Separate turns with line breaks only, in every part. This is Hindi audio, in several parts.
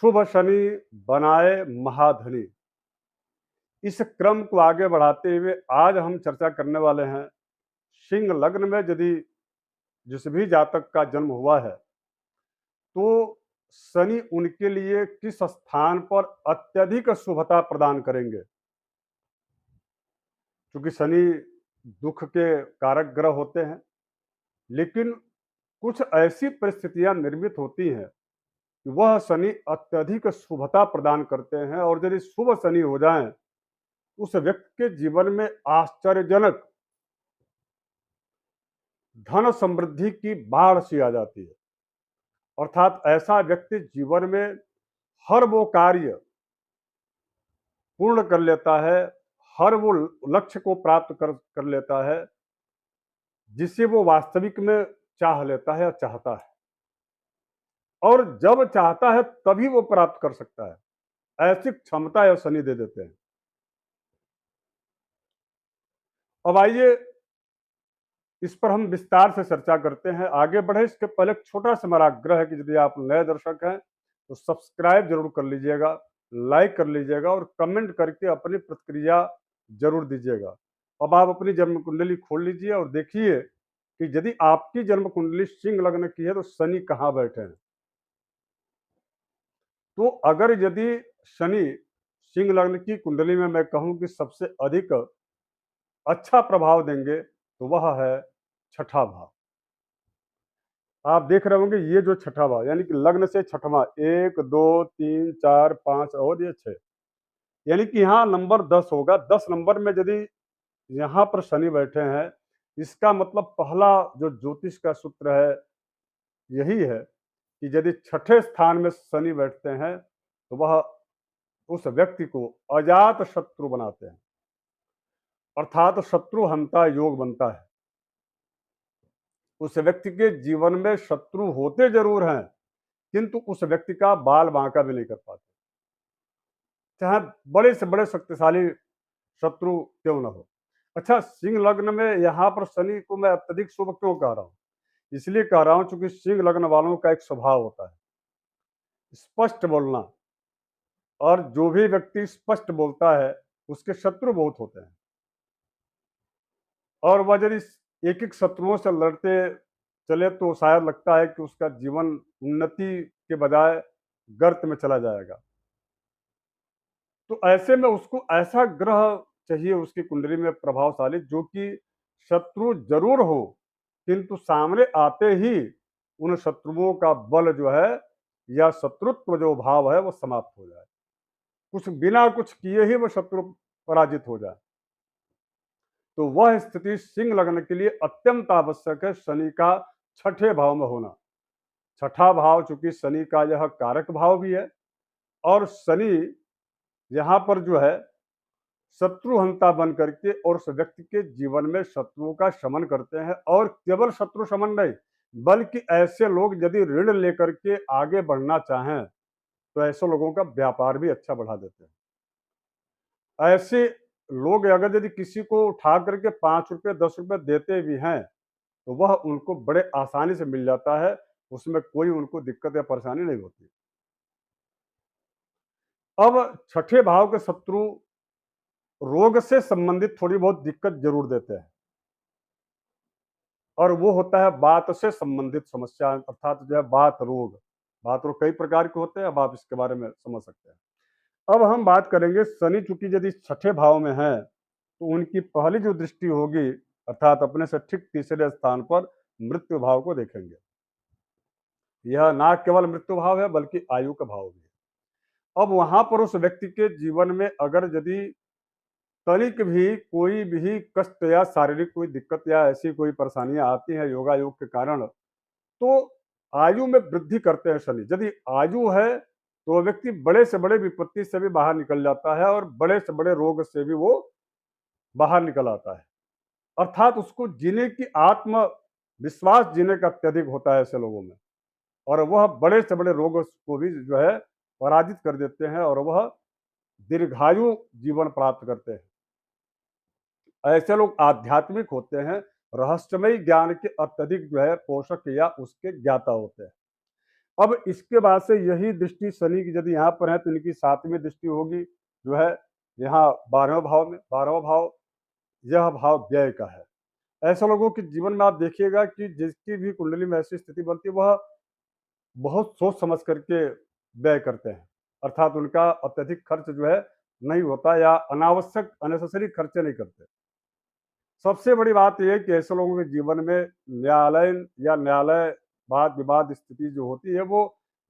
शुभ शनि बनाए महाधनी। इस क्रम को आगे बढ़ाते हुए आज हम चर्चा करने वाले हैं सिंह लग्न में यदि जिस भी जातक का जन्म हुआ है तो शनि उनके लिए किस स्थान पर अत्यधिक शुभता प्रदान करेंगे। क्योंकि शनि दुख के कारक ग्रह होते हैं, लेकिन कुछ ऐसी परिस्थितियां निर्मित होती हैं कि वह शनि अत्यधिक शुभता प्रदान करते हैं, और यदि शुभ शनि हो जाएं उस व्यक्ति के जीवन में आश्चर्यजनक धन समृद्धि की बाढ़ सी आ जाती है। अर्थात ऐसा व्यक्ति जीवन में हर वो कार्य पूर्ण कर लेता है, हर वो लक्ष्य को प्राप्त कर लेता है जिसे वो वास्तविक में चाह लेता है या चाहता है, और जब चाहता है तभी वो प्राप्त कर सकता है। ऐसी क्षमता या शनि दे देते हैं। अब आइए इस पर हम विस्तार से चर्चा करते हैं। आगे बढ़े इसके पहले एक छोटा सा मेरा आग्रह है कि यदि आप नए दर्शक हैं तो सब्सक्राइब जरूर कर लीजिएगा, लाइक कर लीजिएगा और कमेंट करके अपनी प्रतिक्रिया जरूर दीजिएगा। अब आप अपनी जन्म कुंडली खोल लीजिए और देखिए कि यदि आपकी जन्म कुंडली सिंह लग्न की है तो शनि कहाँ बैठे हैं। तो अगर यदि शनि सिंह लग्न की कुंडली में मैं कहूं कि सबसे अधिक अच्छा प्रभाव देंगे तो वह है छठा भाव। आप देख रहे होंगे ये जो छठा भाव यानी कि लग्न से छठवां, 1 2 3 4 5 और ये 6, यानी कि यहाँ नंबर 10 होगा। 10 नंबर में यदि यहाँ पर शनि बैठे हैं, इसका मतलब पहला जो ज्योतिष का सूत्र है यही है कि यदि छठे स्थान में शनि बैठते हैं तो वह उस व्यक्ति को अजात शत्रु बनाते हैं, अर्थात शत्रु हंता योग बनता है। उस व्यक्ति के जीवन में शत्रु होते जरूर हैं, किंतु उस व्यक्ति का बाल बांका भी नहीं कर पाते, चाहे बड़े से बड़े शक्तिशाली शत्रु क्यों ना हो। अच्छा, सिंह लग्न में यहाँ पर शनि को मैं अत्यधिक शुभ क्यों कह रहा हूँ? इसलिए कह रहा हूँ क्योंकि सिंह लग्न वालों का एक स्वभाव होता है स्पष्ट बोलना, और जो भी व्यक्ति स्पष्ट बोलता है उसके शत्रु बहुत होते हैं, और वह यदि एक एक शत्रुओं से लड़ते चले तो शायद लगता है कि उसका जीवन उन्नति के बजाय गर्त में चला जाएगा। तो ऐसे में उसको ऐसा ग्रह चाहिए उसकी कुंडली में प्रभावशाली, जो कि शत्रु जरूर हो किंतु सामने आते ही उन शत्रुओं का बल जो है या शत्रुत्व जो भाव है वो समाप्त हो जाए, कुछ बिना कुछ किए ही वो शत्रु पराजित हो जाए। तो वह स्थिति सिंह लग्न के लिए अत्यंत आवश्यक है शनि का छठे भाव में होना। छठा भाव चूंकि शनि का यह कारक भाव भी है, और शनि यहाँ पर जो है शत्रुहंता बन करके और उस व्यक्ति के जीवन में शत्रुओं का शमन करते हैं। और केवल शत्रु शमन नहीं, बल्कि ऐसे लोग यदि ऋण लेकर के आगे बढ़ना चाहें तो ऐसे लोगों का व्यापार भी अच्छा बढ़ा देते हैं। ऐसे लोग अगर यदि किसी को उठा करके 5 रुपये 10 रुपये देते भी हैं तो वह उनको बड़े आसानी से मिल जाता है, उसमें कोई उनको दिक्कत या परेशानी नहीं होती। अब छठे भाव के शत्रु रोग से संबंधित थोड़ी बहुत दिक्कत जरूर देते हैं, और वो होता है बात से संबंधित समस्या, अर्थात जो है बात रोग। बात रोग कई प्रकार के होते हैं, अब आप इसके बारे में समझ सकते हैं। अब हम बात करेंगे शनि चूंकि यदि छठे भाव में है तो उनकी पहली जो दृष्टि होगी अर्थात अपने से ठीक तीसरे स्थान पर मृत्यु भाव को देखेंगे। यह ना केवल मृत्यु भाव है बल्कि आयु का भाव भी है। अब वहां पर उस व्यक्ति के जीवन में अगर यदि तनिक भी कोई भी कष्ट या शारीरिक कोई दिक्कत या ऐसी कोई परेशानियां आती हैं योगा योग के कारण, तो आयु में वृद्धि करते हैं शनि। यदि आयु है तो व्यक्ति बड़े से बड़े विपत्ति से भी बाहर निकल जाता है और बड़े से बड़े रोग से भी वो बाहर निकल आता है। अर्थात उसको जीने की आत्म विश्वास जीने का अत्यधिक होता है ऐसे लोगों में, और वह बड़े से बड़े रोग को भी जो है पराजित कर देते हैं और वह दीर्घायु जीवन प्राप्त करते हैं। ऐसे लोग आध्यात्मिक होते हैं, रहस्यमय ज्ञान के अत्यधिक जो है पोषक या उसके ज्ञाता होते हैं। अब इसके बाद से यही दृष्टि शनि की यदि यहाँ पर है तो इनकी 7वीं दृष्टि होगी जो है यहाँ 12वें भाव में। 12वां भाव यह भाव व्यय का है। ऐसे लोगों के जीवन में आप देखिएगा कि जिसकी भी कुंडली में ऐसी स्थिति बनती है वह बहुत सोच समझ करके व्यय करते हैं। अर्थात उनका अत्यधिक खर्च जो है नहीं होता या अनावश्यक अननेसेसरी खर्चे नहीं करते। सबसे बड़ी बात ये है कि ऐसे लोगों के जीवन में न्यायालयीन या न्यायालय वाद विवाद स्थिति जो होती है वो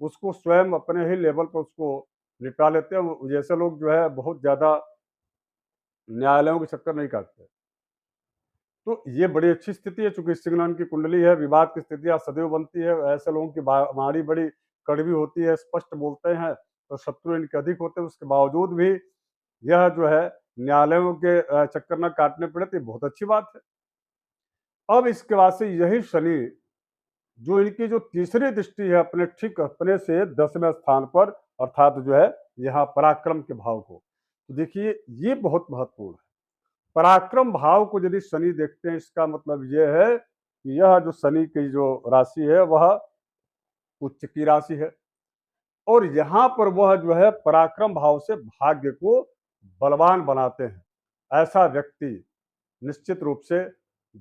उसको स्वयं अपने ही लेवल पर उसको निपटा लेते हैं। जैसे लोग जो है बहुत ज़्यादा न्यायालयों के चक्कर नहीं काटते। तो ये बड़ी अच्छी स्थिति है, चूँकि सिंह लग्न की कुंडली है, विवाद की स्थितियाँ सदैव बनती है। ऐसे लोगों की वाणी बड़ी कड़वी होती है, स्पष्ट बोलते हैं, तो शत्रु इनके अधिक होते हैं। उसके बावजूद भी यह जो है न्यायालयों के चक्कर न काटने पड़े तो ये बहुत अच्छी बात है। अब इसके बाद से यही शनि जो इनकी जो तीसरी दृष्टि है अपने ठीक अपने से 10वें स्थान पर अर्थात जो है यहाँ पराक्रम के भाव को। तो देखिए ये बहुत महत्वपूर्ण है। पराक्रम भाव को यदि शनि देखते हैं इसका मतलब ये है कि यह जो शनि की जो राशि है वह उच्च की राशि है और यहाँ पर वह जो है पराक्रम भाव से भाग्य को बलवान बनाते हैं। ऐसा व्यक्ति निश्चित रूप से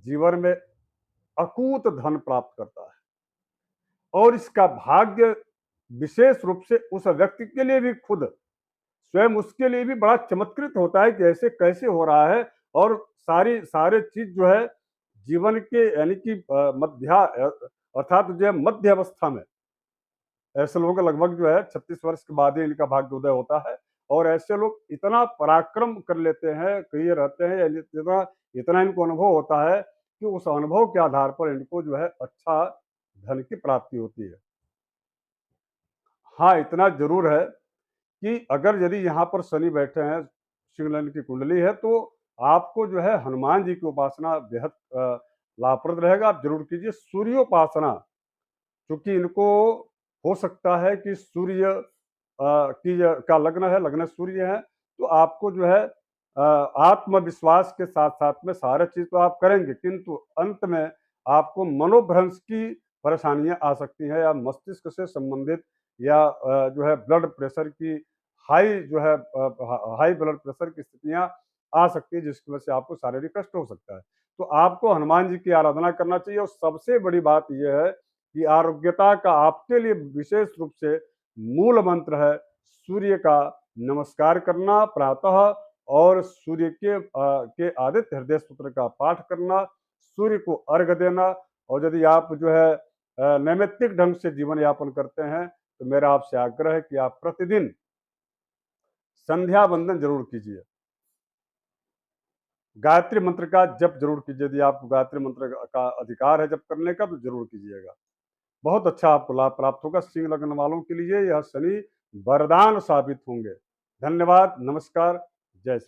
जीवन में अकूत धन प्राप्त करता है और इसका भाग्य विशेष रूप से उस व्यक्ति के लिए भी खुद स्वयं उसके लिए भी बड़ा चमत्कृत होता है कि ऐसे कैसे हो रहा है और सारे चीज जो है जीवन के यानी कि अर्थात जो है मध्य अवस्था में ऐसे लोगों का लगभग जो है 36 वर्ष के बाद ही इनका भाग्योदय होता है और ऐसे लोग इतना पराक्रम कर लेते हैं कहीं रहते हैं इतना इतना इनको अनुभव होता है कि उस अनुभव के आधार पर इनको जो है अच्छा धन की प्राप्ति होती है। हाँ, इतना जरूर है कि अगर यदि यहाँ पर शनि बैठे हैं, सिंह लग्न की कुंडली है, तो आपको जो है हनुमान जी की उपासना बेहद लाभप्रद रहेगा। आप ज़रूर कीजिए सूर्योपासना, क्योंकि इनको हो सकता है कि सूर्य का लग्न है, लग्न सूर्य है, तो आपको जो है आत्मविश्वास के साथ-साथ में सारे चीज़ तो आप करेंगे, किंतु अंत में आपको मनोभ्रंश की परेशानियाँ आ सकती हैं या मस्तिष्क से संबंधित या जो है ब्लड प्रेशर की हाई जो है हाई ब्लड प्रेशर की स्थितियाँ आ सकती है जिसकी वजह से आपको शारीरिक कष्ट हो सकता है। तो आपको हनुमान जी की आराधना करना चाहिए और सबसे बड़ी बात ये है कि आरोग्यता का आपके लिए विशेष रूप से मूल मंत्र है सूर्य का नमस्कार करना प्रातः और सूर्य के आदित्य हृदय सूत्र का पाठ करना, सूर्य को अर्घ देना और यदि आप जो है नैमित्तिक ढंग से जीवन यापन करते हैं तो मेरा आपसे आग्रह है कि आप प्रतिदिन संध्या वंदन जरूर कीजिए। गायत्री मंत्र का जप जरूर कीजिए। यदि आपको गायत्री मंत्र का अधिकार है जप करने का तो जरूर कीजिएगा। बहुत अच्छा आपको लाभ प्राप्त होगा। सिंह लग्न वालों के लिए यह शनि वरदान साबित होंगे। धन्यवाद, नमस्कार, जय श्री